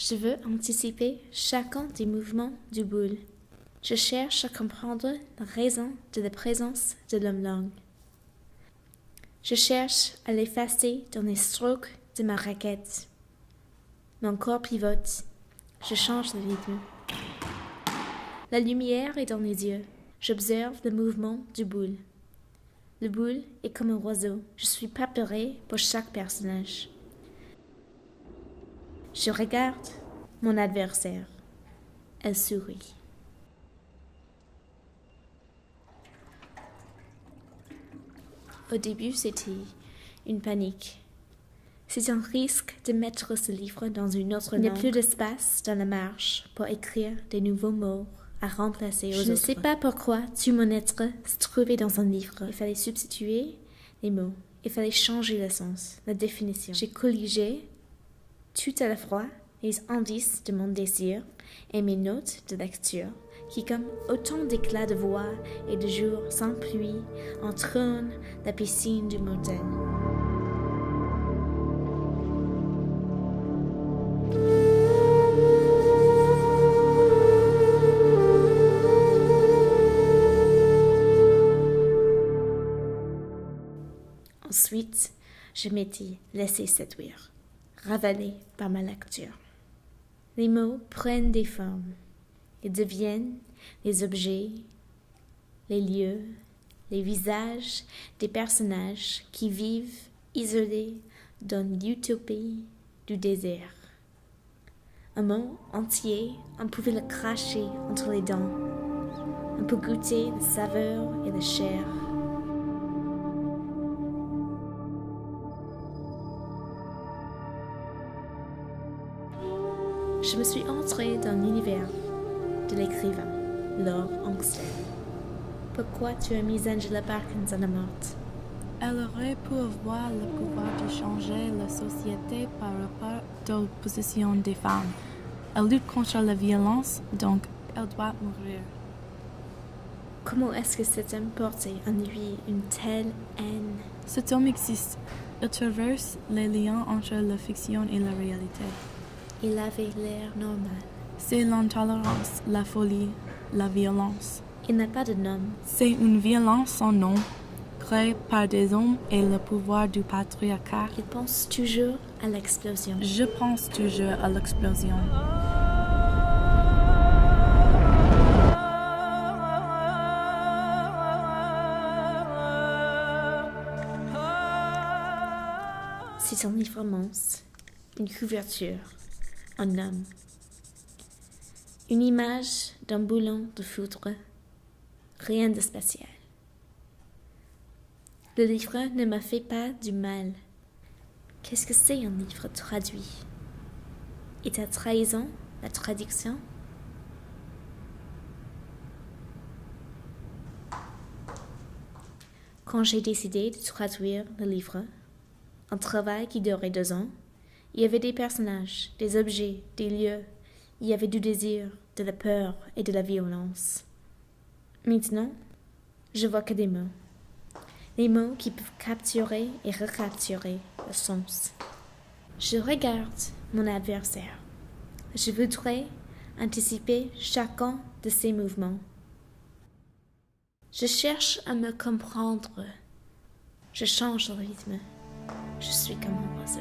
Je veux anticiper chacun des mouvements du boule. Je cherche à comprendre la raison de la présence de l'homme langue. Je cherche à l'effacer dans les strokes de ma raquette. Mon corps pivote. Je change de rythme. La lumière est dans les yeux. J'observe le mouvement du boule. Le boule est comme un oiseau. Je suis préparée pour chaque personnage. Je regarde mon adversaire. Elle sourit. Au début, c'était une panique. C'est un risque de mettre ce livre dans une autre langue. Il n'y a plus d'espace dans la marge pour écrire des nouveaux mots à remplacer aux autres. Je ne sais pas pourquoi tout mon être se trouvait dans un livre. Il fallait substituer les mots. Il fallait changer le sens, la définition. J'ai colligé tout à la fois les indices de mon désir et mes notes de lecture, qui, comme autant d'éclats de voix et de jours sans pluie, entrônent la piscine du motel. Ensuite, je m'étais laissé séduire, ravalé par ma lecture. Les mots prennent des formes. Ils deviennent les objets, les lieux, les visages des personnages qui vivent isolés dans l'utopie du désert. Un mot entier, on pouvait le cracher entre les dents. On peut goûter la saveur et la chair. Je me suis entrée dans l'univers de l'écrivain, Lord Angster. Pourquoi tu as mis Angela Parkins en morte? Elle aurait pu avoir le pouvoir de changer la société par rapport aux positions des femmes. Elle lutte contre la violence, donc elle doit mourir. Comment est-ce que cet homme portait en lui une telle haine? Cet homme existe. Il traverse les liens entre la fiction et la réalité. Il avait l'air normal. C'est l'intolérance, la folie, la violence. Il n'a pas de nom. C'est une violence sans nom, créée par des hommes et le pouvoir du patriarcat. Il pense toujours à l'explosion. Je pense toujours à l'explosion. C'est un livre immense, une couverture, un homme. Une image d'un boulon de foudre, rien de spécial. Le livre ne m'a fait pas du mal. Qu'est-ce que c'est un livre traduit? Et ta trahison, la traduction? Quand j'ai décidé de traduire le livre, un travail qui durait 2 ans, il y avait des personnages, des objets, des lieux. Il y avait du désir, de la peur et de la violence. Maintenant, je vois que des mots. Les mots qui peuvent capturer et recapturer le sens. Je regarde mon adversaire. Je voudrais anticiper chacun de ses mouvements. Je cherche à me comprendre. Je change de rythme. Je suis comme un oiseau.